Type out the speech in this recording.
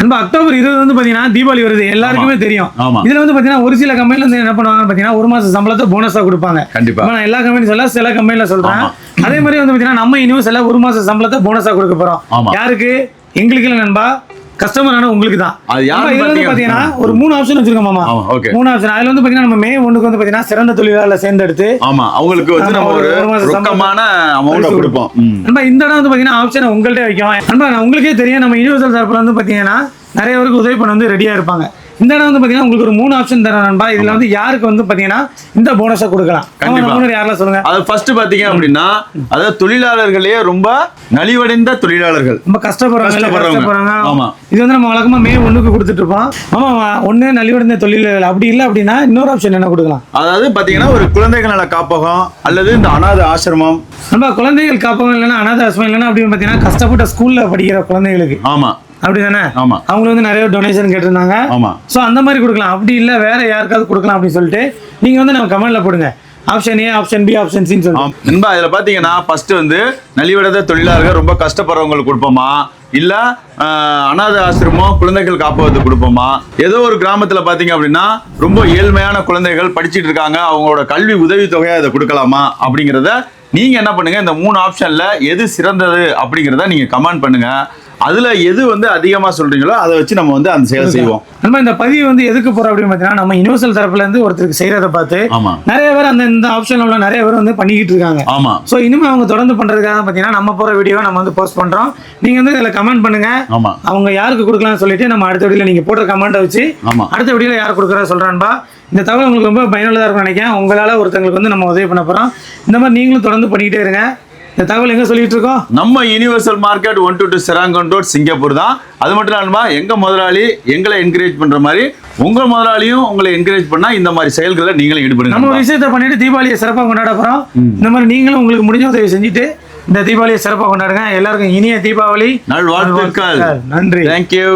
நண்பா அக்டோபர் 20 வந்து பாத்தீங்கன்னா தீபாவளி வருது, எல்லாருக்குமே தெரியும். இதுல வந்து பாத்தீங்கன்னா ஒரு சில கம்பெனில வந்து என்ன பண்ணுவாங்க பாத்தீங்கன்னா ஒரு மாசம் சம்பளத்தை போனஸா கொடுப்பாங்க. கண்டிப்பா நான் எல்லா கம்பெனி சொல்ல சில கம்பெனில சொல்றேன். அதே மாதிரி வந்து பாத்தீங்கன்னா நம்ம யூனிவர்சல்ல ஒரு மாசம் சம்பளத்தை போனஸா கொடுக்க போறோம். யாருக்கு? எங்களுக்கு இல்ல நண்பா, கஸ்டமரான உங்களுக்கு தான். இதுல வந்து பாத்தீங்கன்னா ஒரு 3 ஆப்ஷன் வச்சிருக்கோம் மாமா. 3 ஆப்ஷன். அதுல வந்து பாத்தீங்கன்னா நம்ம மே 1க்கு வந்து பாத்தீங்கன்னா சிறந்த தொழிலாளர் சேர்ந்தெடுத்து அவங்களுக்கு வந்து நம்ம ஒரு ரொக்கமான அமௌண்ட் கொடுப்போம். நண்பா இந்த இடம் வந்து பாத்தீங்கன்னா ஆப்ஷன் உங்கள்கிட்ட வைக்கும். நண்பா உங்களுக்கே தெரியும், நம்ம யூனிவர்சல் தரப்புல வந்து பாத்தீங்கன்னா நிறைய பேருக்கு உதவி பண்ண வந்து ரெடியா இருப்பாங்க. இந்த இடம் வந்து பாத்தீங்கன்னா உங்களுக்கு ஒரு 3 ஆப்ஷன் தரேன் நண்பா. இதுல வந்து யாருக்கு வந்து பாத்தீங்கன்னா இந்த போனஸை கொடுக்கலாம்? யாரெல்லாம் சொல்லுங்க. அது ஃபர்ஸ்ட் பாத்தீங்க அப்படின்னா அதாவது தொழிலாளர்களே ரொம்ப நலிவடைந்த தொழிலாளர்கள், ரொம்ப கஷ்டப்படுறாங்க. இது வந்து நம்ம வழக்கமா மே 1க்கு கொடுத்துட்டு இருப்போம். ஆமா, ஒண்ணு நலிவடைந்த தொழிலாளர்கள். அப்படி இல்லை அப்படின்னா இன்னொரு ஆப்ஷன் என்ன கொடுக்கலாம்? அதாவது பாத்தீங்கன்னா ஒரு குழந்தைகள் நல காப்பகம் அல்லது இந்த அனாதை ஆசிரமம். நம்ம குழந்தைகள் காப்பகம் இல்லைன்னா அனாதை ஆசிரமம் இல்லைன்னா அப்படின்னு பாத்தீங்கன்னா கஷ்டப்பட்ட ஸ்கூல்ல படிக்கிற குழந்தைகளுக்கு. அப்படிதானே? அவங்க வந்து நிறைய டொனேஷன் கேட்டிருந்தாங்க. சோ அந்த மாதிரி கொடுக்கலாம். அப்படி இல்ல வேற யாருக்காவது கொடுக்கலாம் அப்படின்னு சொல்லிட்டு நீங்க வந்து நம்ம கமெண்ட்ல போடுங்க. Option A, option B, option சின்னு சொல்லுங்க. நண்பா இதுல பாத்தீங்கன்னா ஃபர்ஸ்ட் வந்து நலிவடைந்த தொழிலாளர்கள் ரொம்ப கஷ்டப்படுறவங்களுக்கு கொடுப்போமா, இல்ல அனாதை ஆசிரமம் குழந்தைகள் காப்பகத்துக்கு கொடுப்போமா, ஏதோ ஒரு கிராமத்துல பாத்தீங்க அப்படின்னா ரொம்ப ஏழ்மையான குழந்தைகள் படிச்சுட்டு இருக்காங்க, அவங்களோட கல்வி உதவித்தொகையா இதை கொடுக்கலாமா அப்படிங்கிறத நீங்க என்ன பண்ணுங்க, இந்த 3 ஆப்ஷன்ல எது சிறந்தது அப்படிங்கிறத நீங்க கமெண்ட் பண்ணுங்க. அதுல எது வந்து அதிகமா சொல்றீங்களோ அதை வச்சு நம்ம வந்து அந்த செயல் செய்வோம். நம்ம இந்த பதிவு வந்து எதுக்கு போறோம் அப்படின்னு பாத்தீங்கன்னா நம்ம யூனிவர்சல் தரப்புல இருந்து ஒருத்தருக்கு செய்யறத பார்த்து நிறைய பேர் அந்த இந்த ஆப்ஷன்ல உள்ள நிறைய பேர் வந்து பண்ணிக்கிட்டு இருக்காங்க. சோ இனிமே அவங்க தொடர்ந்து பண்றதுக்காக பாத்தீங்கன்னா நம்ம போற வீடியோ நம்ம வந்து போஸ்ட் பண்றோம். நீங்க வந்து இதுல கமெண்ட் பண்ணுங்க. அவங்க யாருக்கு கொடுக்கலாம்னு சொல்லிட்டு நம்ம அடுத்த வீடியோல நீங்க போடுற கமெண்ட்டை வச்சு அடுத்த வீடியோல யார் கொடுக்குறா சொல்றான்பா. இந்த தகவல் உங்களுக்கு ரொம்ப பயனுள்ளதா இருக்கும் நினைக்கிறேன். உங்களால ஒருத்தங்களுக்கு வந்து நம்ம உதவி பண்ண போறோம். இந்த மாதிரி நீங்களும் தொடர்ந்து பண்ணிக்கிட்டே இருங்க. இந்த தகவல் எங்க சொல்லிட்டு இருக்கோம்? நம்ம யூனிவர்சல் மார்க்கெட் 122 செராங்கன் ரோட் சிங்கப்பூர் தான். அது மட்டும் இல்லாம எங்க முதலாளி எங்களை என்கரேஜ் பண்ற மாதிரி உங்க முதலாளியும் உங்களை என்கரேஜ் பண்ணா இந்த மாதிரி செயல்களை நீங்களும் ஈடுபடுங்க. நம்ம ஒரு விஷயத்தை பண்ணிட்டு தீபாவளியை சிறப்பாக கொண்டாட போறோம். இந்த மாதிரி நீங்களும் உங்களுக்கு முடிஞ்ச உதவி செஞ்சுட்டு இந்த தீபாவளியை சிறப்பாக கொண்டாடுங்க. எல்லாருக்கும் இனிய தீபாவளி நல்வாழ்த்துக்கள். நன்றி. தேங்க்யூ.